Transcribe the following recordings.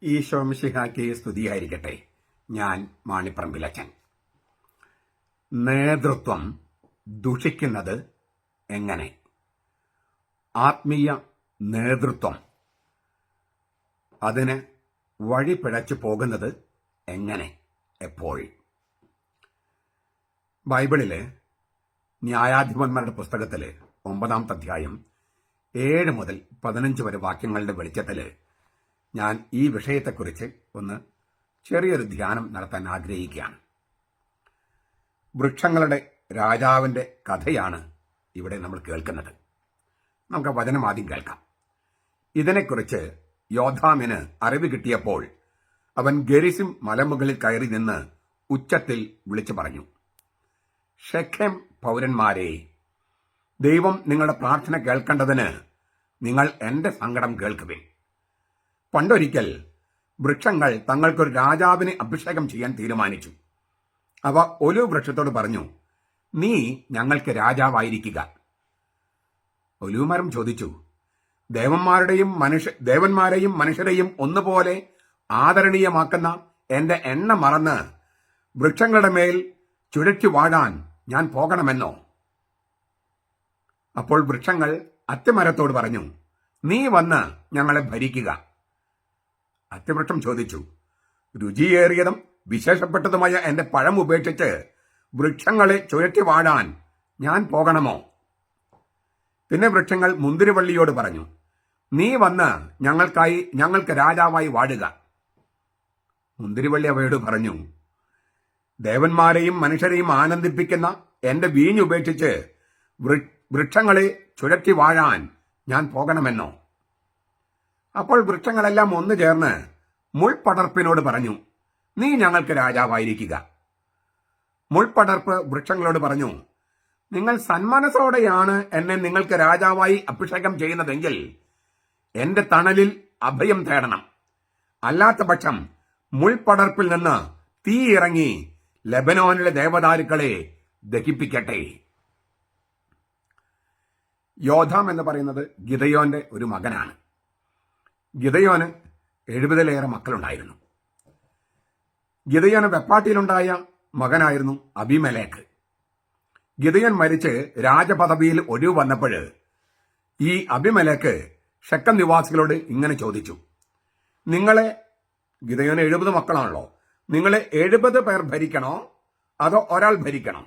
ഈശോ മിശിഹായ്ക്ക് സ്തുതിയായിരിക്കട്ടെ. ഞാൻ മാണിപ്പറമ്പിലച്ചൻ. നേതൃത്വം ദുഷിക്കുന്നത് എങ്ങനെ? ആത്മീയ നേതൃത്വം അതിന് വഴി പിഴച്ചു പോകുന്നത് എങ്ങനെ? എപ്പോൾ? ബൈബിളിലെ ന്യായാധിപന്മാരുടെ പുസ്തകത്തില് 9-ാമത്തെ അധ്യായം 7 മുതൽ 15 വരെ വാക്യങ്ങളുടെ വെളിച്ചത്തിൽ ഞാൻ ഈ വിഷയത്തെക്കുറിച്ച് ഒന്ന് ചെറിയൊരു ധ്യാനം നടത്താൻ ആഗ്രഹിക്കുകയാണ്. വൃക്ഷങ്ങളുടെ രാജാവിൻ്റെ കഥയാണ് ഇവിടെ നമ്മൾ കേൾക്കുന്നത്. നമുക്ക് വചനം ആദ്യം കേൾക്കാം. ഇതിനെക്കുറിച്ച് യോഥാമിന് അറിവ് കിട്ടിയപ്പോൾ അവൻ ഗെരിസിം മലമുകളിൽ കയറി നിന്ന് ഉച്ചത്തിൽ വിളിച്ചു പറഞ്ഞു, ഷെഖേം പൗരന്മാരെ, ദൈവം നിങ്ങളുടെ പ്രാർത്ഥന കേൾക്കേണ്ടതിന് നിങ്ങൾ എന്റെ സങ്കടം കേൾക്കുവിൻ. പണ്ടൊരിക്കൽ വൃക്ഷങ്ങൾ തങ്ങൾക്കൊരു രാജാവിനെ അഭിഷേകം ചെയ്യാൻ തീരുമാനിച്ചു. അവ ഒലിവ് വൃക്ഷത്തോട് പറഞ്ഞു, നീ ഞങ്ങൾക്ക് രാജാവായിരിക്കുക. ഒലിവ് മരം ചോദിച്ചു, ദേവന്മാരെയും മനുഷ്യരെയും ഒന്നുപോലെ ആദരണീയമാക്കുന്ന എന്റെ എണ്ണ മറന്ന് വൃക്ഷങ്ങളുടെ മേൽ ചുഴറ്റി വാഴാൻ ഞാൻ പോകണമെന്നോ? അപ്പോൾ വൃക്ഷങ്ങൾ അത്തിമരത്തോട് പറഞ്ഞു, നീ വന്ന് ഞങ്ങളെ ഭരിക്കുക. അത്തിവൃക്ഷം ചോദിച്ചു, രുചിയേറിയതും വിശേഷപ്പെട്ടതുമായ എന്റെ പഴം ഉപേക്ഷിച്ച് വൃക്ഷങ്ങളെ ചുഴറ്റി വാഴാൻ ഞാൻ പോകണമോ? പിന്നെ വൃക്ഷങ്ങൾ മുന്തിരിവള്ളിയോട് പറഞ്ഞു, നീ വന്ന് ഞങ്ങൾക്ക് രാജാവായി വാഴുക. മുന്തിരിവള്ളി അവയോട് പറഞ്ഞു, ദേവന്മാരെയും മനുഷ്യരെയും ആനന്ദിപ്പിക്കുന്ന എന്റെ വീഞ്ഞ് ഉപേക്ഷിച്ച് വൃക്ഷങ്ങളെ ചുഴറ്റി വാഴാൻ ഞാൻ പോകണമെന്നോ? അപ്പോൾ വൃക്ഷങ്ങളെല്ലാം ഒന്നു ചേർന്ന് മുൾപടർപ്പിനോട് പറഞ്ഞു, നീ ഞങ്ങൾക്ക് രാജാവായിരിക്കുക. മുൾപടർപ്പ് വൃക്ഷങ്ങളോട് പറഞ്ഞു, നിങ്ങൾ സന്മനസ്സോടെയാണ് എന്നെ നിങ്ങൾക്ക് രാജാവായി അഭിഷേകം ചെയ്യുന്നതെങ്കിൽ എന്റെ തണലിൽ അഭയം തേടണം. അല്ലാത്ത പക്ഷം മുൾപടർപ്പിൽ നിന്ന് തീ ഇറങ്ങി ലെബനോനിലെ ദേവദാരുക്കളെ ദഹിപ്പിക്കട്ടെ. യോഥാം എന്ന് പറയുന്നത് ഗിദയോന്റെ ഒരു മകനാണ്. ഗിദയോന് 70-ലേറെ മക്കളുണ്ടായിരുന്നു. ഗിദയോന് വെപ്പാട്ടിയിലുണ്ടായ മകനായിരുന്നു അബിമേലെക്ക്. ഗിദയോൻ മരിച്ച് രാജപദവിയിൽ ഒഴിവ് വന്നപ്പോൾ ഈ അബിമേലെക്ക് ഷെക്കം നിവാസികളോട് ഇങ്ങനെ ചോദിച്ചു, ഗിദയോന് 70 മക്കളാണല്ലോ, നിങ്ങളെ 70 പേർ ഭരിക്കണോ അതോ ഒരാൾ ഭരിക്കണോ?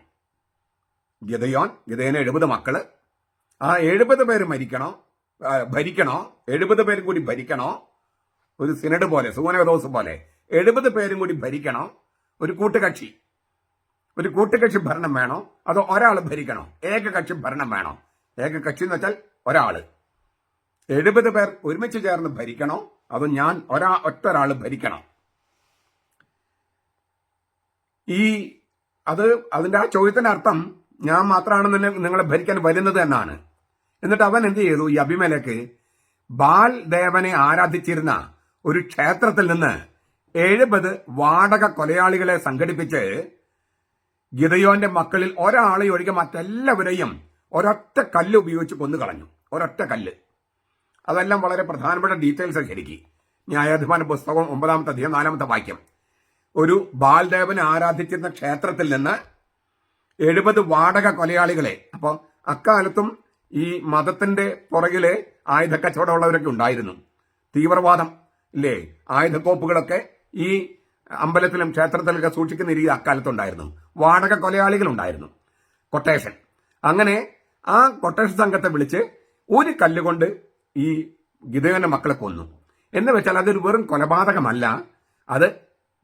ഗിദയോന് 70 മക്കള്, ആ 70 പേര് ഭരിക്കണോ? 70 പേരും കൂടി ഭരിക്കണോ? ഒരു സിനഡ് പോലെ, സൂനകദോസ് പോലെ 70 പേരും കൂടി ഭരിക്കണോ? ഒരു കൂട്ടുകക്ഷി ഭരണം വേണോ അതോ ഒരാൾ ഭരിക്കണോ? ഏകകക്ഷി ഭരണം വേണോ? ഏകകക്ഷി എന്ന് വെച്ചാൽ ഒരാള്. 70 പേർ ഒരുമിച്ച് ചേർന്ന് ഭരിക്കണോ അതോ ഞാൻ ഒറ്റ ഭരിക്കണോ? അതിന്റെ ആ ചോദ്യത്തിന്റെ അർത്ഥം ഞാൻ മാത്രമാണ് നിങ്ങളെ ഭരിക്കാൻ വരുന്നത് എന്നാണ്. എന്നിട്ട് അവൻ എന്ത് ചെയ്തു? ഈ അബിമേലെക്ക് ബാൽ ദേവനെ ആരാധിച്ചിരുന്ന ഒരു ക്ഷേത്രത്തിൽ നിന്ന് 70 വാടക കൊലയാളികളെ സംഘടിപ്പിച്ച് ഗിദയോന്റെ മക്കളിൽ ഒരാളെ ഒഴികെ മറ്റെല്ലാവരെയും ഒരൊറ്റ കല്ല് ഉപയോഗിച്ച് കൊന്നുകളഞ്ഞു. ഒരൊറ്റ കല്ല്. അതെല്ലാം വളരെ പ്രധാനപ്പെട്ട ഡീറ്റെയിൽസ് ശരിക്കും. ന്യായാധിപന പുസ്തകം 9-ാമത്തെ അധ്യായം 4-ാമത്തെ വാക്യം. ഒരു ബാൽദേവനെ ആരാധിച്ചിരുന്ന ക്ഷേത്രത്തിൽ നിന്ന് 70 വാടക കൊലയാളികളെ. അപ്പോൾ അക്കാലത്തും ഈ മതത്തിന്റെ പുറകിലെ ആയുധക്കച്ചവടമുള്ളവരൊക്കെ ഉണ്ടായിരുന്നു. തീവ്രവാദം ഇല്ലേ, ആയുധക്കോപ്പുകളൊക്കെ ഈ അമ്പലത്തിലും ക്ഷേത്രത്തിലൊക്കെ സൂക്ഷിക്കുന്ന രീതി അക്കാലത്തുണ്ടായിരുന്നു. വാടക കൊലയാളികളുണ്ടായിരുന്നു, കൊട്ടേഷൻ. അങ്ങനെ ആ കൊട്ടേഷൻ സംഘത്തെ വിളിച്ച് ഒരു കല്ലുകൊണ്ട് ഈ ഗിദയോന്റെ മക്കളെ കൊന്നു. എന്ന് വെച്ചാൽ അതൊരു വെറും കൊലപാതകമല്ല, അത്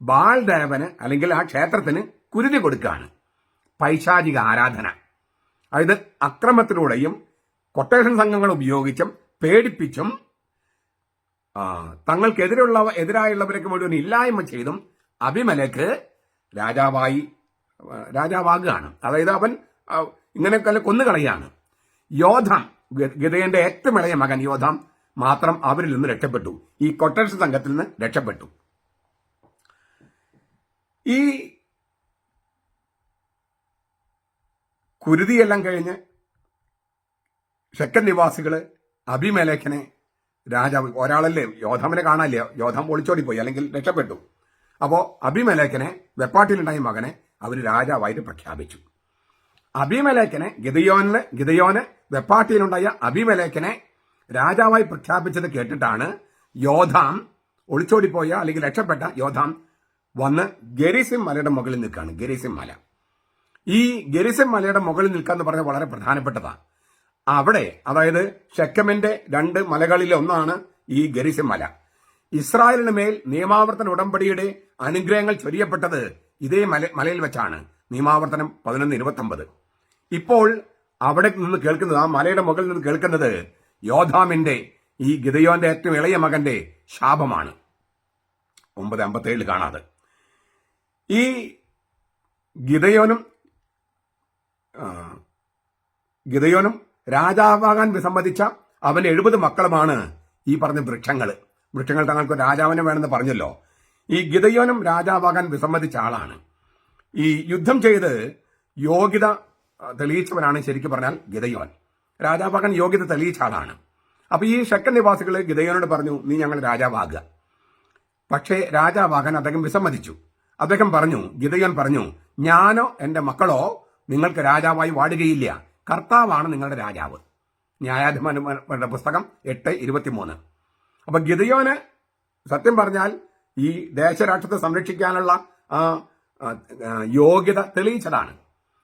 ബാൽദേവന് അല്ലെങ്കിൽ ആ ക്ഷേത്രത്തിന് കുരുതി കൊടുക്കുകയാണ്. പൈശാചിക ആരാധന. അതായത് അക്രമത്തിലൂടെയും കൊട്ടേഷൻ സംഘങ്ങൾ ഉപയോഗിച്ചും പേടിപ്പിച്ചും എതിരായുള്ളവരൊക്കെ മുഴുവൻ ഇല്ലായ്മ ചെയ്തും അബിമേലെക്ക് രാജാവാകുകയാണ്. അതായത് അവൻ ഇങ്ങനെയൊക്കെ കൊന്നുകളയാണ്. യോഥാം, ഗിദയോന്റെ ഏറ്റവും ഇളയ മകൻ യോഥാം മാത്രം അവരിൽ നിന്ന് രക്ഷപ്പെട്ടു. ഈ കൊട്ടേഷൻ സംഘത്തിൽ നിന്ന് രക്ഷപ്പെട്ടു. ഈ കുരുതിയെല്ലാം കഴിഞ്ഞ് ഷെക്കം നിവാസികള് അബിമേലെക്കിനെ രാജാവ് ഒരാളല്ലേ, യോധാമിനെ കാണാനില്ല, യോധാം ഒളിച്ചോടിപ്പോയി അല്ലെങ്കിൽ രക്ഷപ്പെട്ടു. അപ്പോൾ അബിമേലെക്കിനെ, വെപ്പാട്ടിയിലുണ്ടായ മകനെ അവർ രാജാവായിട്ട് പ്രഖ്യാപിച്ചു. അബിമേലെക്കിനെ ഗിദെയോന് വെപ്പാട്ടിയിലുണ്ടായ അബിമേലെക്കിനെ രാജാവായി പ്രഖ്യാപിച്ചത് കേട്ടിട്ടാണ് യോധാം, ഒളിച്ചോടിപ്പോയ അല്ലെങ്കിൽ രക്ഷപ്പെട്ട യോധാം വന്ന് ഗെരിസിം മലയുടെ മുകളിൽ നിൽക്കുകയാണ്. ഗെരിസിം മല, ഈ ഗെരിസിം മലയുടെ മുകളിൽ നിൽക്കുക എന്ന് പറഞ്ഞാൽ വളരെ പ്രധാനപ്പെട്ടതാണ്. അവിടെ, അതായത് ഷെക്കമിന്റെ 2 മലകളിൽ ഒന്നാണ് ഈ ഗെരിസിം മല. ഇസ്രായേലിന് മേൽ നിയമാവർത്തന ഉടമ്പടിയുടെ അനുഗ്രഹങ്ങൾ ചൊരിയപ്പെട്ടത് ഇതേ മലയിൽ വെച്ചാണ്. നിയമാവർത്തനം 11:29. ഇപ്പോൾ അവിടെ നിന്ന് കേൾക്കുന്നത്, ആ മലയുടെ മുകളിൽ നിന്ന് കേൾക്കുന്നത് യോധാമിന്റെ, ഈ ഗിദെയോന്റെ ഏറ്റവും ഇളയ മകന്റെ ശാപമാണ്. 9:57 കാണാതെ. ഈ ഗിദെയോനും രാജാവാകാൻ വിസമ്മതിച്ച അവന് 70 മക്കളുമാണ് ഈ പറഞ്ഞ വൃക്ഷങ്ങൾ തങ്ങൾക്ക് രാജാവിനെ വേണമെന്ന് പറഞ്ഞല്ലോ. ഈ ഗിദെയോനും രാജാവാകാൻ വിസമ്മതിച്ച ആളാണ്. ഈ യുദ്ധം ചെയ്ത് യോഗ്യത തെളിയിച്ചവനാണ് ശരിക്കും പറഞ്ഞാൽ ഗിദെയോൻ. രാജാവാകാൻ യോഗ്യത തെളിയിച്ച ആളാണ്. അപ്പൊ ഈ ഷെക്കൻ നിവാസികൾ ഗിദെയോനോട് പറഞ്ഞു, നീ ഞങ്ങൾ രാജാവാകുക. പക്ഷേ രാജാവാകാൻ അദ്ദേഹം വിസമ്മതിച്ചു. ഗിദെയോൻ പറഞ്ഞു, ഞാനോ എന്റെ മക്കളോ നിങ്ങൾക്ക് രാജാവായി വാഴുകയില്ല, കർത്താവാണ് നിങ്ങളുടെ രാജാവ്. ന്യായാധിപന്മാരുടെ പുസ്തകം 8:23. അപ്പൊ ഗിദെയോന് സത്യം പറഞ്ഞാൽ ഈ ദേശരാഷ്ട്രത്തെ സംരക്ഷിക്കാനുള്ള യോഗ്യത തെളിയിച്ചതാണ്.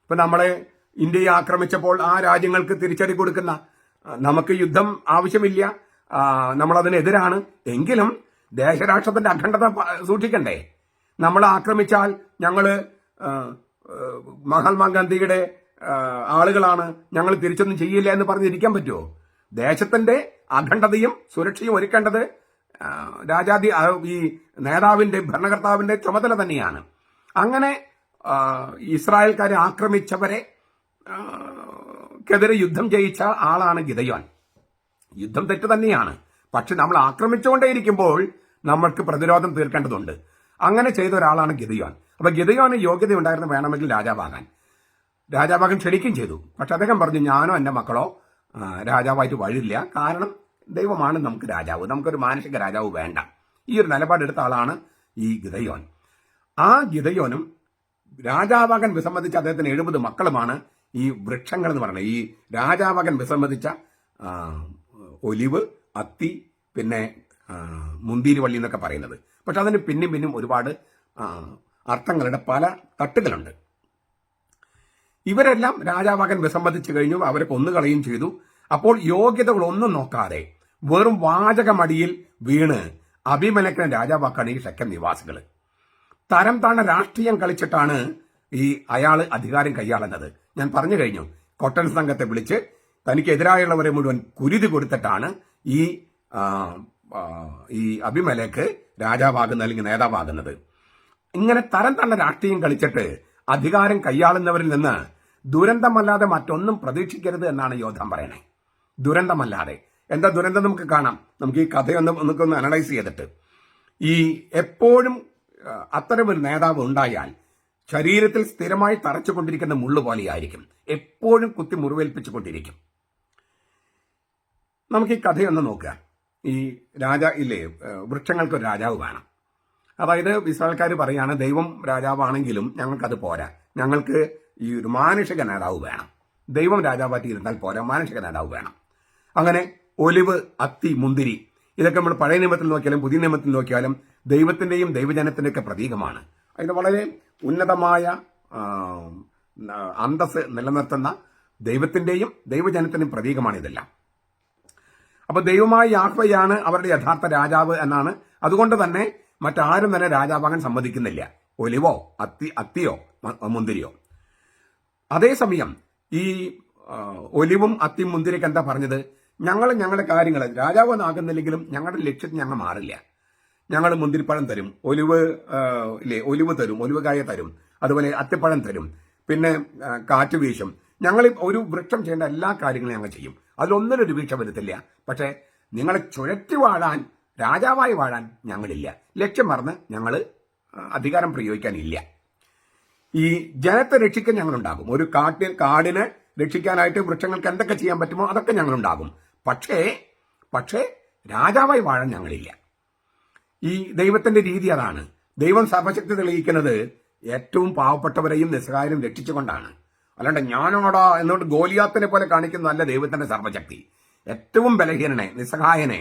ഇപ്പൊ നമ്മളെ ഇന്ത്യയെ ആക്രമിച്ചപ്പോൾ ആ രാജ്യങ്ങൾക്ക് തിരിച്ചടി കൊടുക്കുന്ന, നമുക്ക് യുദ്ധം ആവശ്യമില്ല, നമ്മളതിനെതിരാണ്, എങ്കിലും ദേശരാഷ്ട്രത്തിന്റെ അഖണ്ഡത സൂക്ഷിക്കണ്ടേ? നമ്മൾ ആക്രമിച്ചാൽ ഞങ്ങള് മഹാത്മാഗാന്ധിയുടെ ആളുകളാണ്, ഞങ്ങൾ തിരിച്ചൊന്നും ചെയ്യില്ല എന്ന് പറഞ്ഞിരിക്കാൻ പറ്റുമോ? ദേശത്തിന്റെ അഖണ്ഡതയും സുരക്ഷയും ഒരുക്കേണ്ടത് ഈ നേതാവിന്റെ, ഭരണകർത്താവിന്റെ ചുമതല തന്നെയാണ്. അങ്ങനെ ഇസ്രായേൽക്കാരെ ആക്രമിച്ചവരെ ക്കെതിരെ യുദ്ധം ജയിച്ച ആളാണ് ഗിദെയോൻ. യുദ്ധം തെറ്റ് തന്നെയാണ്, പക്ഷെ നമ്മൾ ആക്രമിച്ചുകൊണ്ടേയിരിക്കുമ്പോൾ നമ്മൾക്ക് പ്രതിരോധം തീർക്കേണ്ടതുണ്ട്. അങ്ങനെ ചെയ്ത ഒരാളാണ് ഗിദെയോൻ. അപ്പൊ ഗിദെയോന് യോഗ്യത ഉണ്ടായിരുന്നു വേണമെങ്കിൽ രാജാവാകാൻ ക്ഷണിക്കുകയും ചെയ്തു. പക്ഷെ അദ്ദേഹം പറഞ്ഞു, ഞാനോ എന്റെ മക്കളോ രാജാവായിട്ട് വഴില്ല, കാരണം ദൈവമാണ് നമുക്ക് രാജാവ്, നമുക്കൊരു മാനുഷിക രാജാവ് വേണ്ട. ഈ ഒരു നിലപാടെടുത്ത ആളാണ് ഈ ഗിദെയോൻ. ആ ഗിദെയോനും രാജാവാകാൻ വിസമ്മതിച്ച അദ്ദേഹത്തിന് 70 മക്കളുമാണ് ഈ വൃക്ഷങ്ങൾ എന്ന് പറയുന്നത്. ഈ രാജാവാകാൻ വിസമ്മതിച്ച ഒലിവ്, അത്തി, പിന്നെ മുന്തിരിവള്ളി എന്നൊക്കെ പറയുന്നത്. പക്ഷെ അതിന് പിന്നും ഒരുപാട് അർത്ഥങ്ങളുടെ പല തട്ടുകളുണ്ട്. ഇവരെല്ലാം രാജാവാകാൻ വിസമ്മതിച്ചു കഴിഞ്ഞു, അവരെ കൊന്നുകളയും ചെയ്തു. അപ്പോൾ യോഗ്യതകളൊന്നും നോക്കാതെ വെറും വാചകമടിയിൽ വീണ് അബിമേലെക്കിനെ രാജാവാക്കാണ് ഈ ഷെക്കൻ നിവാസികൾ. തരം താണ രാഷ്ട്രീയം കളിച്ചിട്ടാണ് ഈ അയാൾ അധികാരം കൈയാളുന്നത്. ഞാൻ പറഞ്ഞു കഴിഞ്ഞു, കൊട്ടൻ സംഘത്തെ വിളിച്ച് തനിക്കെതിരായുള്ളവരെ മുഴുവൻ കുരുതി കൊടുത്തിട്ടാണ് ഈ അബിമേലെക്ക് രാജാവാകുന്നത് അല്ലെങ്കിൽ നേതാവാകുന്നത്. ഇങ്ങനെ തരം താണ രാഷ്ട്രീയം കളിച്ചിട്ട് അധികാരം കൈയാളുന്നവരിൽ നിന്ന് ദുരന്തമല്ലാതെ മറ്റൊന്നും പ്രതീക്ഷിക്കരുത് എന്നാണ് യോധാം പറയണേ. ദുരന്തമല്ലാതെ എന്താ ദുരന്തം നമുക്ക് കാണാം. നമുക്ക് ഈ കഥയൊന്ന് നമുക്കൊന്ന് അനലൈസ് ചെയ്തിട്ട്, ഈ എപ്പോഴും അത്തരമൊരു നേതാവ് ഉണ്ടായാൽ ശരീരത്തിൽ സ്ഥിരമായി തറച്ചുകൊണ്ടിരിക്കുന്ന മുള്ളു പോലെയായിരിക്കും, എപ്പോഴും കുത്തി മുറിവേൽപ്പിച്ചുകൊണ്ടിരിക്കും. നമുക്ക് ഈ കഥയൊന്ന് നോക്കുക. ഈ വൃക്ഷങ്ങൾക്കൊരു രാജാവ് വേണം. അതായത് ഇസ്രായേൽക്കാർ പറയാണ്, ദൈവം രാജാവാണെങ്കിലും ഞങ്ങൾക്കത് പോരാ, ഞങ്ങൾക്ക് ഈ ഒരു മാനുഷിക നേതാവ് വേണം. ദൈവം രാജാവാറ്റി ഇരുന്നാൽ പോരാ, മാനുഷിക നേതാവ് വേണം. അങ്ങനെ ഒലിവ്, അത്തി, മുന്തിരി ഇതൊക്കെ നമ്മൾ പഴയ നിയമത്തിൽ നോക്കിയാലും പുതിയ നിയമത്തിൽ നോക്കിയാലും ദൈവത്തിന്റെയും ദൈവജനത്തിന്റെയൊക്കെ പ്രതീകമാണ്. അതിന് വളരെ ഉന്നതമായ അന്തസ് നിലനിർത്തുന്ന ദൈവത്തിന്റെയും ദൈവജനത്തിന്റെയും പ്രതീകമാണ് ഇതെല്ലാം. അപ്പൊ ദൈവമായ യാഹ്വയാണ് അവരുടെ യഥാർത്ഥ രാജാവ് എന്നാണ്. അതുകൊണ്ട് തന്നെ മറ്റാരും തന്നെ രാജാവാകാൻ സമ്മതിക്കുന്നില്ല, ഒലിവോ അത്തിയോ മുന്തിരിയോ. അതേസമയം ഈ ഒലിവും അത്തിയും മുന്തിരിക്ക് എന്താ പറഞ്ഞത്? ഞങ്ങളുടെ കാര്യങ്ങൾ രാജാവെന്നാകുന്നില്ലെങ്കിലും ഞങ്ങളുടെ ലക്ഷ്യത്തിൽ ഞങ്ങൾ മാറില്ല. ഞങ്ങൾ മുന്തിരിപ്പഴം തരും, ഒലിവ് തരും, ഒലിവുകായ തരും, അതുപോലെ അത്തിപ്പഴം തരും, പിന്നെ കാറ്റ് വീശും. ഞങ്ങൾ ഒരു വൃക്ഷം ചെയ്യേണ്ട എല്ലാ കാര്യങ്ങളും ഞങ്ങൾ ചെയ്യും, അതിലൊന്നിനൊരു വീഴ്ച വരുത്തില്ല. പക്ഷേ നിങ്ങളെ ചുഴറ്റി വാഴാൻ, രാജാവായി വാഴാൻ ഞങ്ങളില്ല. ലക്ഷ്യം മറന്ന് ഞങ്ങൾ അധികാരം പ്രയോഗിക്കാനില്ല. ഈ ജനത്തെ രക്ഷിക്കാൻ ഞങ്ങളുണ്ടാകും. ഒരു കാടിനെ രക്ഷിക്കാനായിട്ട് വൃക്ഷങ്ങൾക്ക് എന്തൊക്കെ ചെയ്യാൻ പറ്റുമോ അതൊക്കെ ഞങ്ങളുണ്ടാകും. പക്ഷേ രാജാവായി വാഴാൻ ഞങ്ങളില്ല. ഈ ദൈവത്തിന്റെ രീതി അതാണ്. ദൈവം സർവശക്തി തെളിയിക്കുന്നത് ഏറ്റവും പാവപ്പെട്ടവരെയും നിസ്സഹായരും രക്ഷിച്ചുകൊണ്ടാണ്. അല്ലാണ്ട് ഞാനോടാ എന്നോട് ഗോലിയാത്തിനെ പോലെ കാണിക്കുന്നതല്ല ദൈവത്തിന്റെ സർവശക്തി. ഏറ്റവും ബലഹീനനെ, നിസ്സഹായനെ,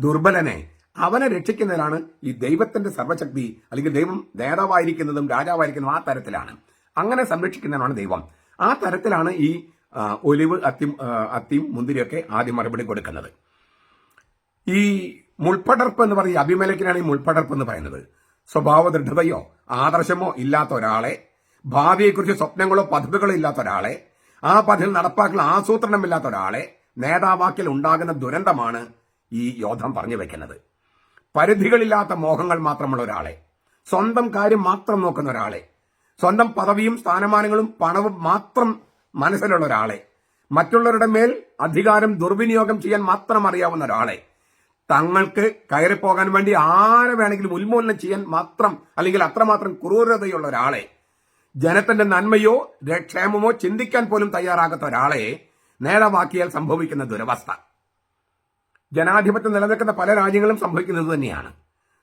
ദുർബലനെ അവനെ രക്ഷിക്കുന്നതിലാണ് ഈ ദൈവത്തിന്റെ സർവശക്തി. അല്ലെങ്കിൽ ദൈവം നേതാവായിരിക്കുന്നതും രാജാവായിരിക്കുന്നതും ആ തരത്തിലാണ്. അങ്ങനെ സംരക്ഷിക്കുന്നതിനാണ് ദൈവം. ആ തരത്തിലാണ് ഈ ഒലിവ് അത്തിയും മുന്തിരിയൊക്കെ ആദ്യം മറുപടി കൊടുക്കുന്നത്. ഈ മുൾപ്പടർപ്പ് എന്ന് പറയുന്ന അബിമേലെക്കിനാണ് ഈ മുൾപ്പടർപ്പ് എന്ന് പറയുന്നത്. സ്വഭാവ ദൃഢതയോ ആദർശമോ ഇല്ലാത്ത ഒരാളെ, ഭാവിയെക്കുറിച്ച് സ്വപ്നങ്ങളോ പദ്ധതികളോ ഇല്ലാത്ത ഒരാളെ, ആ പദ്ധതി നടപ്പാക്കൽ ആസൂത്രണമില്ലാത്ത ഒരാളെ നേതാവാക്കിൽ ഉണ്ടാകുന്ന ദുരന്തമാണ് ഈ യോദ്ധം പറഞ്ഞു വെക്കുന്നത്. പരിധികളില്ലാത്ത മോഹങ്ങൾ മാത്രമുള്ള ഒരാളെ, സ്വന്തം കാര്യം മാത്രം നോക്കുന്ന ഒരാളെ, സ്വന്തം പദവിയും സ്ഥാനമാനങ്ങളും പണവും മാത്രം മനസ്സിലുള്ള ഒരാളെ, മറ്റുള്ളവരുടെ മേൽ അധികാരം ദുർവിനിയോഗം ചെയ്യാൻ മാത്രം അറിയാവുന്ന ഒരാളെ, തങ്ങൾക്ക് കയറിപ്പോകാൻ വേണ്ടി ആരെ വേണമെങ്കിലും ഉന്മൂലനം ചെയ്യാൻ മാത്രം അല്ലെങ്കിൽ അത്രമാത്രം ക്രൂരതയുള്ള ഒരാളെ, ജനത്തിന്റെ നന്മയോ ക്ഷേമമോ ചിന്തിക്കാൻ പോലും തയ്യാറാകാത്ത ഒരാളെ നേതാവാക്കിയാൽ സംഭവിക്കുന്ന ദുരവസ്ഥ ജനാധിപത്യം നിലനിൽക്കുന്ന പല രാജ്യങ്ങളും സംഭവിക്കുന്നത് തന്നെയാണ്.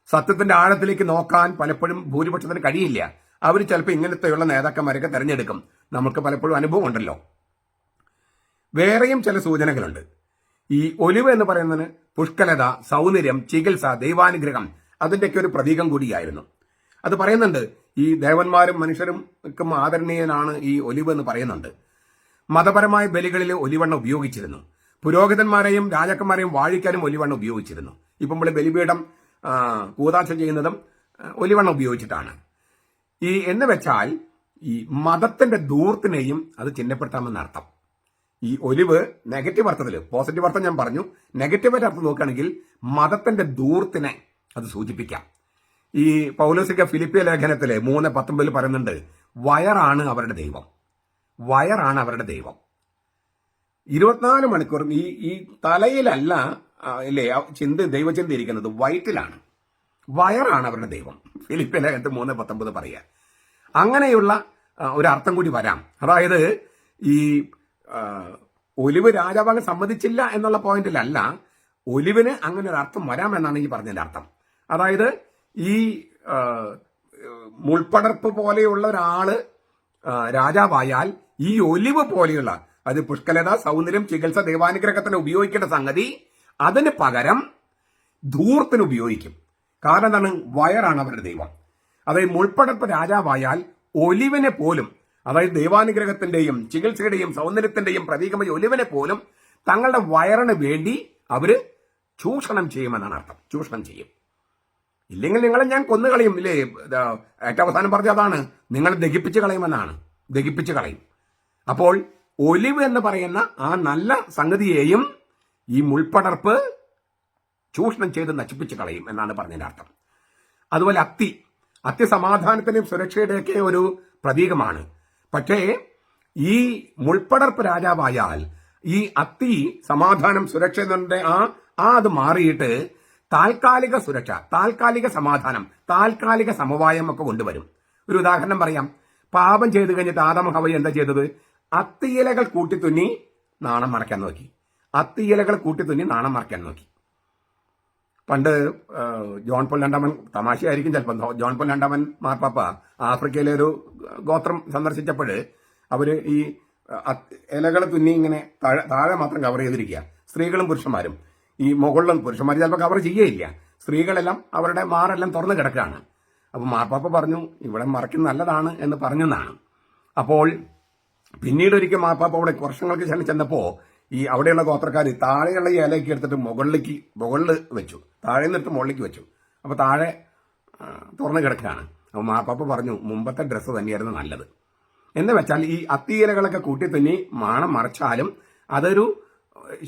സത്യത്തിന്റെ ആഴത്തിലേക്ക് നോക്കാൻ പലപ്പോഴും ഭൂരിപക്ഷത്തിന് കഴിയില്ല. അവർ ചിലപ്പോൾ ഇങ്ങനത്തെയുള്ള നേതാക്കന്മാരൊക്കെ തെരഞ്ഞെടുക്കും. നമുക്ക് പലപ്പോഴും അനുഭവം ഉണ്ടല്ലോ. വേറെയും ചില സൂചനകളുണ്ട്. ഈ ഒലിവ് എന്ന് പറയുന്നതിന് പുഷ്കലത, സൗന്ദര്യം, ചികിത്സ, ദൈവാനുഗ്രഹം അതിന്റെയൊക്കെ ഒരു പ്രതീകം കൂടിയായിരുന്നു. അത് പറയുന്നുണ്ട്. ഈ ദേവന്മാരും മനുഷ്യരും ആദരണീയനാണ് ഈ ഒലിവ് എന്ന് പറയുന്നുണ്ട്. മതപരമായ ബലികളിൽ ഒലിവെണ്ണ ഉപയോഗിച്ചിരുന്നു. പുരോഹിതന്മാരെയും രാജാക്കന്മാരെയും വാഴിക്കാനും ഒലിവെണ്ണ ഉപയോഗിച്ചിരുന്നു. ഇപ്പം നമ്മൾ ബലിപീഠം കൂതാശ ചെയ്യുന്നതും ഒലിവെണ്ണ ഉപയോഗിച്ചിട്ടാണ്. എന്ന് വെച്ചാൽ ഈ മതത്തിന്റെ ധൂർത്തിനെയും അത് ചിഹ്നപ്പെടുത്താമെന്ന അർത്ഥം. ഈ ഒലിവ് നെഗറ്റീവ് അർത്ഥത്തിൽ, പോസിറ്റീവ് അർത്ഥം ഞാൻ പറഞ്ഞു, നെഗറ്റീവായിട്ട് അർത്ഥം നോക്കുകയാണെങ്കിൽ മതത്തിന്റെ ധൂർത്തിനെ അത് സൂചിപ്പിക്കാം. ഈ പൗലോസിക ഫിലിപ്പിയ ലേഖനത്തിലെ 3:19 പറയുന്നുണ്ട്, വയറാണ് അവരുടെ ദൈവം. വയറാണ് അവരുടെ ദൈവം. 24 മണിക്കൂറും ഈ തലയിലല്ല അല്ലേ ദൈവചിന്ത ഇരിക്കുന്നത്, വയറ്റിലാണ്. വയറാണ് അവരുടെ ദൈവം. ഫിലിപ്പിയ ലേഖനത്തിൽ 3:19 പറയുക. അങ്ങനെയുള്ള ഒരു അർത്ഥം കൂടി വരാം. അതായത് ഈ ഒലിവ് രാജാവാകാൻ സമ്മതിച്ചില്ല എന്നുള്ള പോയിന്റിലല്ല, ഒലിവിന് അങ്ങനെ ഒരു അർത്ഥം വരാമെന്നാണ് ഈ പറഞ്ഞതിന്റെ അർത്ഥം. അതായത് ഈ മുൾപ്പടർപ്പ് പോലെയുള്ള ഒരാള് രാജാവായാൽ ഈ ഒലിവ് പോലെയുള്ള, അത് പുഷ്കലത, സൗന്ദര്യം, ചികിത്സ, ദൈവാനുഗ്രഹത്തിന് ഉപയോഗിക്കേണ്ട സംഗതി അതിന് പകരം ധൂർത്തിന് ഉപയോഗിക്കും. കാരണം എന്താണ്? വയറാണ് അവരുടെ ദൈവം. അതായത് മുൾപ്പടർപ്പ് രാജാവായാൽ ഒലിവിനെ പോലും, അതായത് ദൈവാനുഗ്രഹത്തിന്റെയും ചികിത്സയുടെയും സൗന്ദര്യത്തിന്റെയും പ്രതീകമായ ഒലിവിനെ പോലും തങ്ങളുടെ വയറിന് വേണ്ടി അവര് ചൂഷണം ചെയ്യുമെന്നാണ് അർത്ഥം. ചൂഷണം ചെയ്യും. ഇല്ലെങ്കിൽ നിങ്ങളെ ഞാൻ കൊന്നുകളയും. ഇല്ലേ? ഏറ്റവും അവസാനം പറഞ്ഞ അതാണ്, നിങ്ങൾ ദഹിപ്പിച്ച് കളയുമെന്നാണ്. ദഹിപ്പിച്ച് കളയും. അപ്പോൾ ഒലിവ് എന്ന് പറയുന്ന ആ നല്ല സംഗതിയെയും ഈ മുൾപ്പടർപ്പ് ചൂഷണം ചെയ്ത് നശിപ്പിച്ച് കളയും എന്നാണ് പറഞ്ഞതിന്റെ അർത്ഥം. അതുപോലെ അത്തി സമാധാനത്തിന്റെയും സുരക്ഷയുടെയൊക്കെ ഒരു പ്രതീകമാണ്. പക്ഷേ ഈ മുൾപ്പടർപ്പ് രാജാവായാൽ ഈ അത്തി സമാധാനം, സുരക്ഷ എന്നതിന്റെ അത് മാറിയിട്ട് താൽക്കാലിക സുരക്ഷ, താൽക്കാലിക സമാധാനം, താൽക്കാലിക സമവായം ഒക്കെ കൊണ്ടുവരും. ഒരു ഉദാഹരണം പറയാം. പാപം ചെയ്തു കഴിഞ്ഞിട്ട് ആദം ഹവ്വ എന്താ ചെയ്തത്? അത്തിയിലകൾ കൂട്ടിത്തുന്നി നാണം മറയ്ക്കാൻ നോക്കി. അത്തിയിലകൾ കൂട്ടിത്തുന്നി നാണം മറയ്ക്കാൻ നോക്കി. പണ്ട് ജോൺ പോൾ രണ്ടാമൻ, തമാശയായിരിക്കും ചിലപ്പോൾ, ജോൺ പോൾ രണ്ടാമൻ മാർപ്പാപ്പ ആഫ്രിക്കയിലെ ഒരു ഗോത്രം സന്ദർശിച്ചപ്പോൾ അവര് ഈ ഇലകൾ തുന്നി ഇങ്ങനെ താഴെ മാത്രം കവർ ചെയ്തിരിക്കുക. സ്ത്രീകളും പുരുഷന്മാരും. ഈ മുകളിലും പുരുഷന്മാർ ചിലപ്പോൾ കവർ ചെയ്യുകയില്ല. സ്ത്രീകളെല്ലാം അവരുടെ മാറെല്ലാം തുറന്നു കിടക്കുകയാണ്. അപ്പോൾ മാർപ്പാപ്പ പറഞ്ഞു, ഇവിടെ മറയ്ക്കുന്നത് നല്ലതാണ് എന്ന് പറഞ്ഞെന്നാണ്. അപ്പോൾ പിന്നീട് ഒരിക്കൽ മാർപ്പാപ്പ അവിടെ വർഷങ്ങൾക്ക് ശേഷം ചെന്നപ്പോൾ ഈ അവിടെയുള്ള ഗോത്രക്കാർ താഴെയുള്ള ഈ ഇലയൊക്കെ എടുത്തിട്ട് മുകളിൽ വെച്ചു. താഴെ നിന്നെടുത്ത് മുകളിലേക്ക് വെച്ചു. അപ്പോൾ താഴെ തുറന്നു കിടക്കുകയാണ്. അപ്പോൾ മാർപ്പാപ്പ പറഞ്ഞു, മുമ്പത്തെ ഡ്രസ്സ് തന്നെയായിരുന്നു നല്ലത്. എന്ന് വെച്ചാൽ ഈ അത്തിയിലകളൊക്കെ കൂട്ടി തന്നെ മാണം മറച്ചാലും അതൊരു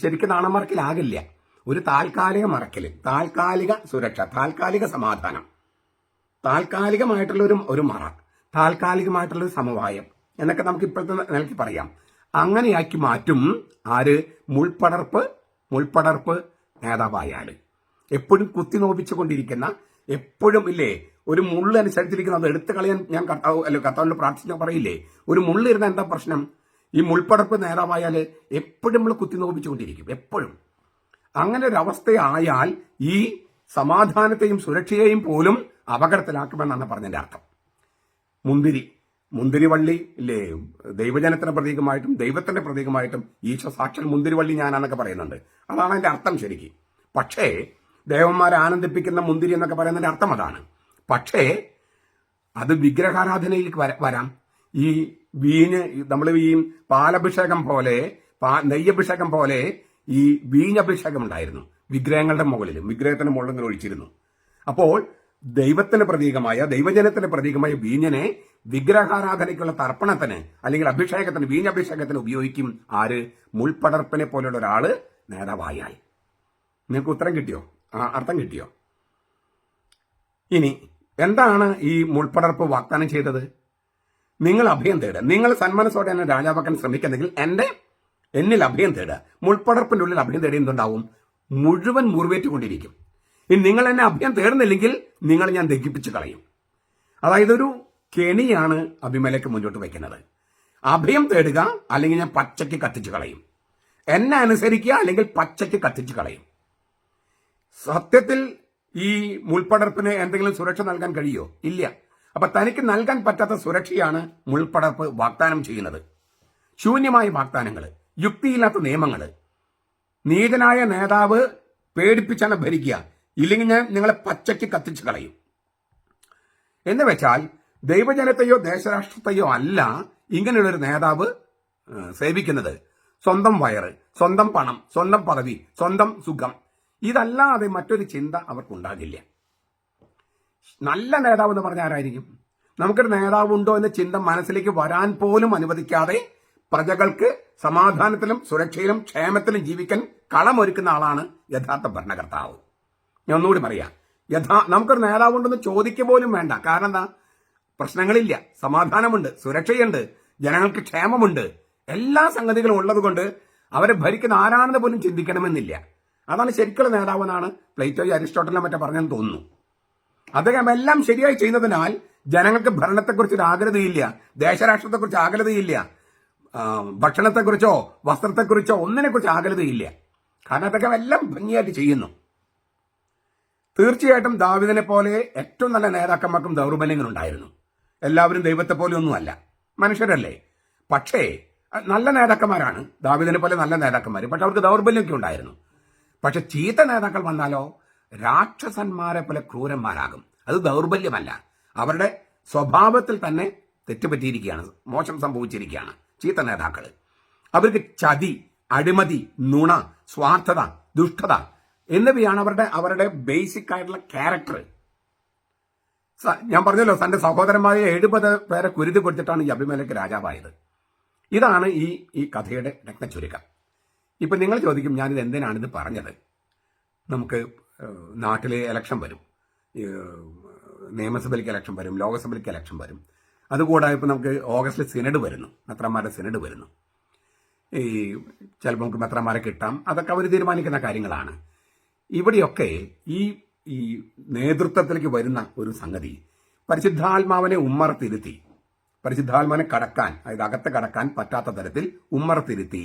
ശരിക്കും നാണം മറക്കലാകില്ല. ഒരു താൽക്കാലിക മറക്കൽ, താൽക്കാലിക സുരക്ഷ, താൽക്കാലിക സമാധാനം, താൽക്കാലികമായിട്ടുള്ള ഒരു മറ, താൽക്കാലികമായിട്ടുള്ള ഒരു സമവായം എന്നൊക്കെ നമുക്ക് ഇപ്പോഴത്തെ നിലയ്ക്ക് പറയാം. അങ്ങനെയാക്കി മാറ്റും ആര്? മുൾപ്പടർപ്പ് നേതാവായാൽ. എപ്പോഴും കുത്തി നോപ്പിച്ചുകൊണ്ടിരിക്കുന്ന, എപ്പോഴും ഇല്ലേ ഒരു മുള്ള് അനുസരിച്ചിരിക്കുന്ന, അത് എടുത്തു കളയാൻ ഞാൻ കർത്താവിനോട് പ്രാർത്ഥിച്ച പറയില്ലേ, ഒരു മുള്ളിരുന്ന എന്താ പ്രശ്നം? ഈ മുൾപ്പടർപ്പ് നേതാവായാൽ എപ്പോഴും നമ്മൾ കുത്തി നോപ്പിച്ചുകൊണ്ടിരിക്കും. എപ്പോഴും അങ്ങനെ ഒരു അവസ്ഥയായാൽ ഈ സമാധാനത്തെയും സുരക്ഷയെയും പോലും അപകടത്തിലാക്കുമെന്നാണ് പറഞ്ഞതിന്റെ അർത്ഥം. മുന്തിരിവള്ളി ഇല്ലേ, ദൈവജനത്തിന്റെ പ്രതീകമായിട്ടും ദൈവത്തിന്റെ പ്രതീകമായിട്ടും ഈശോ സാക്ഷാൽ മുന്തിരിവള്ളി ഞാനാന്നൊക്കെ പറയുന്നുണ്ട്. അതാണ് അതിന്റെ അർത്ഥം ശരിക്കും. പക്ഷേ ദേവന്മാരെ ആനന്ദിപ്പിക്കുന്ന മുന്തിരി എന്നൊക്കെ പറയുന്നതിന്റെ അർത്ഥം അതാണ്. പക്ഷേ അത് വിഗ്രഹാരാധനയിലേക്ക് വരാം. ഈ വീഞ്ഞ്, നമ്മൾ ഈ പാലഭിഷേകം പോലെ, നെയ്യഭിഷേകം പോലെ ഈ വീഞ്ഞഭിഷേകം ഉണ്ടായിരുന്നു വിഗ്രഹങ്ങളുടെ മുകളിൽ, വിഗ്രഹത്തിന്റെ മുകളിൽ നിന്ന് ഒഴിച്ചിരുന്നു. അപ്പോൾ ദൈവത്തിന്റെ പ്രതീകമായ, ദൈവജനത്തിന്റെ പ്രതീകമായ വീഞ്ഞിനെ വിഗ്രഹാരാധനയ്ക്കുള്ള തർപ്പണത്തിന് അല്ലെങ്കിൽ അഭിഷേകത്തിന്, വീഞ്ഞഭിഷേകത്തിന് ഉപയോഗിക്കും. ആര്? മുൾപടർപ്പിനെ പോലുള്ള ഒരാള് നേതാവായാൽ. നിങ്ങൾക്ക് ഉത്തരം കിട്ടിയോ? അർത്ഥം കിട്ടിയോ? ഇനി എന്താണ് ഈ മുൾപടർപ്പ് വാഗ്ദാനം ചെയ്തത്? നിങ്ങൾ അഭയം തേടുക, നിങ്ങൾ സന്മനസ്സോടെ എന്നെ രാജാവാക്കാൻ ശ്രമിക്കുന്നെങ്കിൽ എന്നിൽ അഭയം തേടുക. മുൾപടർപ്പിന്റെ ഉള്ളിൽ അഭയം തേടി എന്തുണ്ടാവും? മുഴുവൻ മുറിവേറ്റുകൊണ്ടിരിക്കും. ഇനി നിങ്ങൾ എന്നെ അഭയം തേടുന്നില്ലെങ്കിൽ നിങ്ങൾ ഞാൻ ദഹിപ്പിച്ച് കളയും. അതായത് ഒരു കെണിയാണ് അബിമേലെക്ക് മുന്നോട്ട് വയ്ക്കുന്നത്. അഭയം തേടുക, അല്ലെങ്കിൽ ഞാൻ പച്ചയ്ക്ക് കത്തിച്ച് കളയും. എന്നെ അനുസരിക്കുക, അല്ലെങ്കിൽ പച്ചയ്ക്ക് കത്തിച്ച് കളയും. സത്യത്തിൽ ഈ മുൾപടർപ്പിന് എന്തെങ്കിലും സുരക്ഷ നൽകാൻ കഴിയോ? ഇല്ല. അപ്പൊ തനിക്ക് നൽകാൻ പറ്റാത്ത സുരക്ഷയാണ് മുൾപടർപ്പ് വാഗ്ദാനം ചെയ്യുന്നത്. ശൂന്യമായ വാഗ്ദാനങ്ങൾ, യുക്തിയില്ലാത്ത നിയമങ്ങൾ. നീതനായ നേതാവ് പേടിപ്പിച്ചാണ് ഭരിക്കുക, ഇല്ലെങ്കിൽ ഞാൻ നിങ്ങളെ പച്ചയ്ക്ക് കത്തിച്ച് കളയും എന്ന് വെച്ചാൽ ദൈവജനത്തെയോ ദേശരാഷ്ട്രത്തെയോ അല്ല ഇങ്ങനെയുള്ളൊരു നേതാവ് സേവിക്കുന്നത്. സ്വന്തം വയറ്, സ്വന്തം പണം, സ്വന്തം പദവി, സ്വന്തം സുഖം, ഇതല്ലാതെ മറ്റൊരു ചിന്ത അവർക്കുണ്ടാകില്ല. നല്ല നേതാവ് എന്ന് പറഞ്ഞാൽ ആരായിരിക്കും? നമുക്കൊരു നേതാവ് ഉണ്ടോ എന്ന ചിന്ത മനസ്സിലേക്ക് വരാൻ പോലും അനുവദിക്കാതെ പ്രജകൾക്ക് സമാധാനത്തിലും സുരക്ഷയിലും ക്ഷേമത്തിലും ജീവിക്കാൻ കളമൊരുക്കുന്ന ആളാണ് യഥാർത്ഥ ഭരണകർത്താവ്. ഞാൻ ഒന്നുകൂടി പറയാം, നമുക്കൊരു നേതാവുണ്ടെന്ന് ചോദിക്കുക പോലും വേണ്ട. കാരണം എന്താ? പ്രശ്നങ്ങളില്ല, സമാധാനമുണ്ട്, സുരക്ഷയുണ്ട്, ജനങ്ങൾക്ക് ക്ഷേമമുണ്ട്, എല്ലാ സംഗതികളും ഉള്ളത് കൊണ്ട് അവരെ ഭരിക്കുന്ന ആരാണെന്ന് പോലും ചിന്തിക്കണമെന്നില്ല. അതാണ് ശരിക്കുള്ള നേതാവെന്നാണ് പ്ലേറ്റോയും അരിസ്റ്റോട്ടലും മറ്റേ പറഞ്ഞെന്ന് തോന്നുന്നു. അദ്ദേഹം എല്ലാം ശരിയായി ചെയ്യുന്നതിനാൽ ജനങ്ങൾക്ക് ഭരണത്തെക്കുറിച്ച് ഒരു ആഗ്രതയില്ല, ദേശരാഷ്ട്രത്തെക്കുറിച്ച് ആഗ്രതയില്ല, ഭക്ഷണത്തെക്കുറിച്ചോ വസ്ത്രത്തെക്കുറിച്ചോ ഒന്നിനെക്കുറിച്ച് ആഗ്രതയില്ല. കാരണം അദ്ദേഹം എല്ലാം ഭംഗിയായിട്ട് ചെയ്യുന്നു. തീർച്ചയായിട്ടും ദാവീദിനെ പോലെ ഏറ്റവും നല്ല നേതാക്കന്മാർക്കും ദൗർബല്യങ്ങളുണ്ടായിരുന്നു. എല്ലാവരും ദൈവത്തെ പോലെ ഒന്നുമല്ല, മനുഷ്യരല്ലേ. പക്ഷേ നല്ല നേതാക്കന്മാരാണ്, ദാവീദിനെ പോലെ നല്ല നേതാക്കന്മാർ. പക്ഷെ അവർക്ക് ദൗർബല്യമൊക്കെ ഉണ്ടായിരുന്നു. പക്ഷെ ചീത്ത നേതാക്കൾ വന്നാലോ രാക്ഷസന്മാരെ പോലെ ക്രൂരന്മാരാകും. അത് ദൗർബല്യമല്ല, അവരുടെ സ്വഭാവത്തിൽ തന്നെ തെറ്റുപറ്റിയിരിക്കുകയാണ്, മോശം സംഭവിച്ചിരിക്കുകയാണ് ചീത്ത നേതാക്കൾ. അവർക്ക് ചതി, അഴിമതി, നുണ, സ്വാർത്ഥത, ദുഷ്ടത എന്നിവയാണ് അവരുടെ ബേസിക് ആയിട്ടുള്ള ക്യാരക്ടർ. ഞാൻ പറഞ്ഞല്ലോ, തന്റെ സഹോദരന്മാരെ 70 പേരെ കുരുതി കൊടുത്തിട്ടാണ് ഈ അബിമേലെക്ക് രാജാവായത്. ഇതാണ് ഈ കഥയുടെ രത്നച്ചുരുക്കം. ഇപ്പൊ നിങ്ങൾ ചോദിക്കും, ഞാനിത് എന്തിനാണിത് പറഞ്ഞത്? നമുക്ക് നാട്ടിലെ ഇലക്ഷൻ വരും, നിയമസഭയിലേക്ക് ഇലക്ഷൻ വരും, ലോകസഭയിലേക്ക് ഇലക്ഷൻ വരും. അതുകൂടാതെ ഇപ്പം നമുക്ക് ഓഗസ്റ്റിൽ സിനഡ് വരുന്നു, മെത്രാന്മാരുടെ സിനഡ് വരുന്നു. ചിലപ്പോൾ നമുക്ക് മെത്രാന്മാരെ കിട്ടാം, അതൊക്കെ അവർ തീരുമാനിക്കുന്ന കാര്യങ്ങളാണ്. ഇവിടെയൊക്കെ ഈ നേതൃത്വത്തിലേക്ക് വരുന്ന ഒരു സംഗതി, പരിശുദ്ധാത്മാവിനെ ഉമ്മറത്തിരുത്തി, പരിശുദ്ധാത്മാവിനെ കടക്കാൻ, അതായത് അകത്ത് കടക്കാൻ പറ്റാത്ത തരത്തിൽ ഉമ്മറത്തിരുത്തി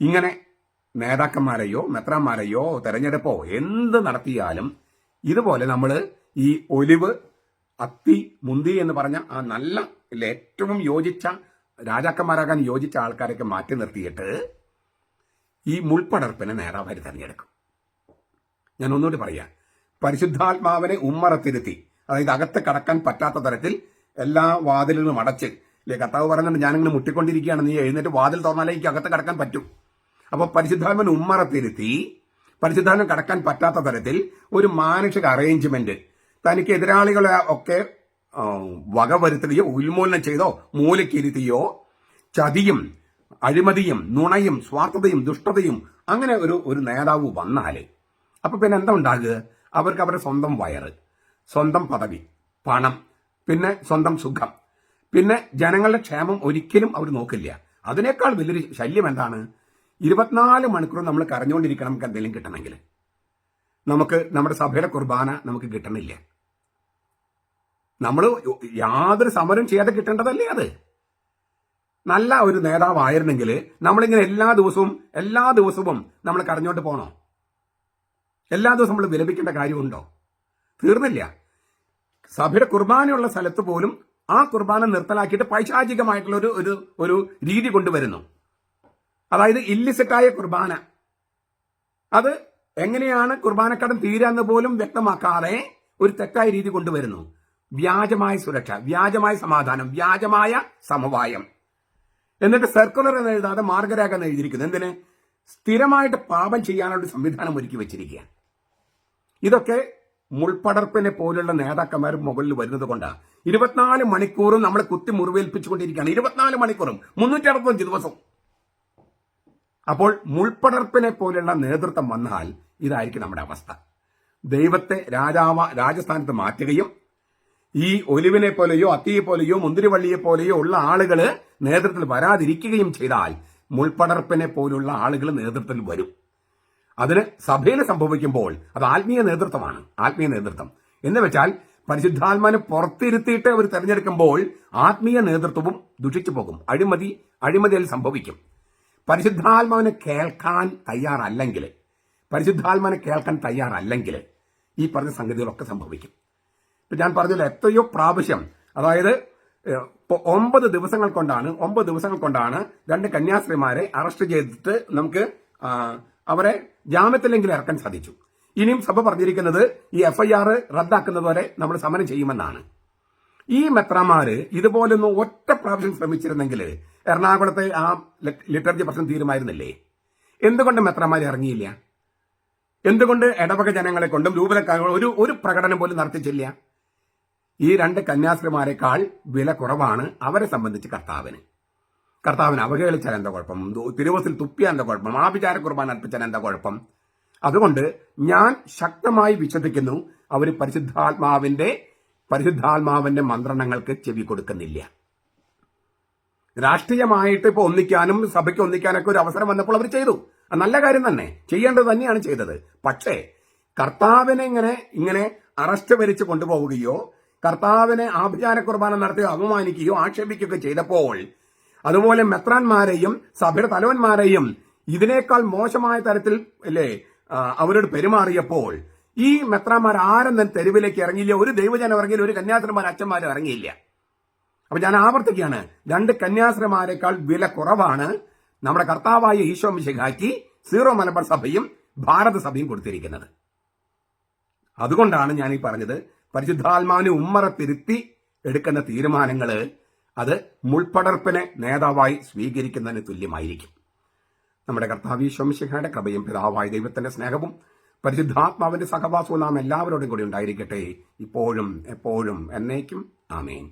ഇങ്ങനെ നേതാക്കന്മാരെയോ മെത്രാന്മാരെയോ തെരഞ്ഞെടുപ്പോ എന്ത് നടത്തിയാലും ഇതുപോലെ നമ്മൾ ഈ ഒലിവ്, അത്തി, മുന്തി എന്ന് പറഞ്ഞ ആ നല്ല ഏറ്റവും യോജിച്ച രാജാക്കന്മാരാകാൻ യോജിച്ച ആൾക്കാരൊക്കെ മാറ്റി നിർത്തിയിട്ട് ഈ മുൾപടർപ്പിനെ നേതാവായി തെരഞ്ഞെടുക്കും. ഞാൻ ഒന്നുകൂടി പറയാം, പരിശുദ്ധാത്മാവിനെ ഉമ്മറത്തിരുത്തി, അതായത് അകത്ത് കടക്കാൻ പറ്റാത്ത തരത്തിൽ എല്ലാ വാതിലുകളും അടച്ച്, കർത്താവ് പറയുന്നുണ്ട്, ഞാനിങ്ങനെ മുട്ടിക്കൊണ്ടിരിക്കുകയാണ്, നീ എഴുന്നേറ്റ് വാതിൽ തുറന്നാലേ എനിക്ക് അകത്ത് കടക്കാൻ പറ്റും. അപ്പോൾ പരിശുദ്ധാത്മാവിനെ ഉമ്മറത്തിരുത്തി പരിശുദ്ധാത്മ കടക്കാൻ പറ്റാത്ത തരത്തിൽ ഒരു മാനുഷിക അറേഞ്ച്മെന്റ്, തനിക്ക് എതിരാളികളെ ഒക്കെ വകവരുത്തുകയോ ഉന്മൂലനം ചെയ്തോ മൂലക്കിരുത്തിയോ ചതിയും അഴിമതിയും നുണയും സ്വാർത്ഥതയും ദുഷ്ടതയും അങ്ങനെ ഒരു നേതാവ് വന്നാൽ അപ്പൊ പിന്നെ എന്താ ഉണ്ടാകുക? അവർക്ക് അവരുടെ സ്വന്തം വയറ്, സ്വന്തം പദവി, പണം, പിന്നെ സ്വന്തം സുഖം, പിന്നെ ജനങ്ങളുടെ ക്ഷേമം ഒരിക്കലും അവർ നോക്കില്ല. അതിനേക്കാൾ വലിയൊരു ശല്യം എന്താണ്? 24 മണിക്കൂർ നമ്മൾ കരഞ്ഞുകൊണ്ടിരിക്കണം നമുക്ക് എന്തെങ്കിലും കിട്ടണമെങ്കിൽ. നമുക്ക് നമ്മുടെ സഭയുടെ കുർബാന നമുക്ക് കിട്ടണില്ല. നമ്മൾ യാതൊരു സമരം ചെയ്യാതെ കിട്ടേണ്ടതല്ലേ അത്? നല്ല ഒരു നേതാവായിരുന്നെങ്കിൽ നമ്മളിങ്ങനെ എല്ലാ ദിവസവും നമ്മൾ കരഞ്ഞോട്ട് പോകണോ? എല്ലാ ദിവസവും നമ്മൾ വിലപിക്കേണ്ട കാര്യമുണ്ടോ? തീർന്നില്ല. സഭയുടെ കുർബാനയുള്ള സ്ഥലത്ത് പോലും ആ കുർബാന നിർത്തലാക്കിയിട്ട് പൈശാചികമായിട്ടുള്ള ഒരു രീതി കൊണ്ടുവരുന്നു. അതായത് ഇല്ലിസിറ്റായ കുർബാന. അത് എങ്ങനെയാണ് കുർബാനക്കടം തീരാന്ന് പോലും വ്യക്തമാക്കാതെ ഒരു തെറ്റായ രീതി കൊണ്ടുവരുന്നു. വ്യാജമായ സുരക്ഷ, വ്യാജമായ സമാധാനം, വ്യാജമായ സമവായം. എന്നിട്ട് സർക്കുലർ എന്ന് എഴുതാതെ മാർഗരേഖ എന്ന് എഴുതിയിരിക്കുന്നു. എന്തിന്? സ്ഥിരമായിട്ട് പാപം ചെയ്യാനുള്ള സംവിധാനം ഒരുക്കി വെച്ചിരിക്കുക. ഇതൊക്കെ മുൾപടർപ്പിനെ പോലുള്ള നേതാക്കന്മാർ മുകളിൽ വരുന്നത് കൊണ്ടാണ്. 24 മണിക്കൂറും നമ്മളെ കുത്തി മുറിവേൽപ്പിച്ചുകൊണ്ടിരിക്കുകയാണ്. 24 മണിക്കൂറും 365 ദിവസവും. അപ്പോൾ മുൾപടർപ്പിനെ പോലുള്ള നേതൃത്വം വന്നാൽ ഇതായിരിക്കും നമ്മുടെ അവസ്ഥ. ദൈവത്തെ രാജസ്ഥാനത്ത് മാറ്റുകയും ഈ ഒലിവിനെ പോലെയോ അത്തിയെ പോലെയോ മുന്തിരിവള്ളിയെ പോലെയോ ഉള്ള ആളുകൾ നേതൃത്വത്തിൽ വരാതിരിക്കുകയും ചെയ്താൽ മുൾപടർപ്പിനെ പോലുള്ള ആളുകൾ നേതൃത്വത്തിൽ വരും. അതിന് സഭയിൽ സംഭവിക്കുമ്പോൾ അത് ആത്മീയ നേതൃത്വമാണ്. ആത്മീയ നേതൃത്വം എന്ന് വെച്ചാൽ പരിശുദ്ധാത്മാവിനെ പുറത്തിരുത്തിയിട്ട് അവർ തെരഞ്ഞെടുക്കുമ്പോൾ ആത്മീയ നേതൃത്വവും ദുഷിച്ചു പോകും. അഴിമതിയിൽ സംഭവിക്കും. പരിശുദ്ധാത്മാവിനെ കേൾക്കാൻ തയ്യാറല്ലെങ്കിൽ ഈ പറഞ്ഞ സംഗതികളൊക്കെ സംഭവിക്കും. ഇപ്പൊ ഞാൻ പറഞ്ഞല്ലോ, എത്രയോ പ്രാവശ്യം, അതായത് 9 ദിവസങ്ങൾ കൊണ്ടാണ് 2 കന്യാസ്ത്രീമാരെ അറസ്റ്റ് ചെയ്തിട്ട് നമുക്ക് അവരെ ജാമ്യത്തിലെങ്കിലും ഇറക്കാൻ സാധിച്ചു. ഇനിയും സഭ പറഞ്ഞിരിക്കുന്നത് ഈ FIR റദ്ദാക്കുന്നതുവരെ നമ്മൾ സമരം ചെയ്യുമെന്നാണ്. ഈ മെത്രാമാര് ഇതുപോലൊന്നും ഒറ്റ പ്രാവശ്യം ശ്രമിച്ചിരുന്നെങ്കിൽ എറണാകുളത്തെ ആ ലിറ്റർജി പ്രശ്നം തീരുമായിരുന്നില്ലേ? എന്തുകൊണ്ട് മെത്രാമാര് ഇറങ്ങിയില്ല? എന്തുകൊണ്ട് ഇടവക ജനങ്ങളെ കൊണ്ടും ഒരു പ്രകടനം പോലും നടത്തിച്ചില്ല? ഈ 2 കന്യാസ്ത്രീമാരെക്കാൾ വില കുറവാണ് അവരെ സംബന്ധിച്ച് കർത്താവിനെ അവഹേളിച്ചാൽ എന്താ കുഴപ്പം? തിരുവോസിൽ തുപ്പിയാൽ എന്താ കുഴപ്പം? ആഭിചാര കുർബാന അർപ്പിച്ചാൽ എന്താ കുഴപ്പം? അതുകൊണ്ട് ഞാൻ ശക്തമായി വിശ്വസിക്കുന്നു, അവർ പരിശുദ്ധാത്മാവിന്റെ മന്ത്രണങ്ങൾക്ക് ചെവി കൊടുക്കുന്നില്ല. രാഷ്ട്രീയമായിട്ട് ഇപ്പൊ ഒന്നിക്കാനും സഭയ്ക്ക് ഒന്നിക്കാനൊക്കെ ഒരു അവസരം വന്നപ്പോൾ അവർ ചെയ്തു. നല്ല കാര്യം തന്നെ, ചെയ്യേണ്ടത് തന്നെയാണ് ചെയ്തത്. പക്ഷേ കർത്താവിനെ ഇങ്ങനെ അറസ്റ്റ് വരിച്ച് കൊണ്ടുപോവുകയോ കർത്താവിനെ ആഭിചാര കുർബാന നടത്തുകയോ അപമാനിക്കുകയോ ആക്ഷേപിക്കുകയോ ചെയ്തപ്പോൾ, അതുപോലെ മെത്രാന്മാരെയും സഭയുടെ തലവന്മാരെയും ഇതിനേക്കാൾ മോശമായ തരത്തിൽ അവരോട് പെരുമാറിയപ്പോൾ ഈ മെത്രാന്മാർ ആരും തന്നെ തെരുവിലേക്ക് ഇറങ്ങിയില്ല. ഒരു ദൈവജനം ഇറങ്ങിയില്ല. ഒരു കന്യാസ്ത്രീമാർ അച്ഛന്മാരും ഇറങ്ങിയില്ല. അപ്പൊ ഞാൻ ആവർത്തിക്കുകയാണ്, 2 കന്യാസ്ത്രീമാരെക്കാൾ വില കുറവാണ് നമ്മുടെ കർത്താവായ ഈശോ മിശിഹായ്ക്ക് സീറോ മലബാർ സഭയും ഭാരത സഭയും കൊടുത്തിരിക്കുന്നത്. അതുകൊണ്ടാണ് ഞാൻ ഈ പറഞ്ഞത്, പരിശുദ്ധാത്മാവിനെ ഉമ്മറത്തിരുത്തി എടുക്കുന്ന തീരുമാനങ്ങൾ അത് മുൾപടർപ്പിനെ നേതാവായി സ്വീകരിക്കുന്നതിന് തുല്യമായിരിക്കും. നമ്മുടെ കർത്താവ് ഈശോ മിശിഹായുടെ കൃപയും പിതാവായ ദൈവത്തിന്റെ സ്നേഹവും പരിശുദ്ധാത്മാവിന്റെ സഹവാസവും നാം എല്ലാവരോടും കൂടി ഉണ്ടായിരിക്കട്ടെ, ഇപ്പോഴും എപ്പോഴും എന്നേക്കും. ആമേൻ.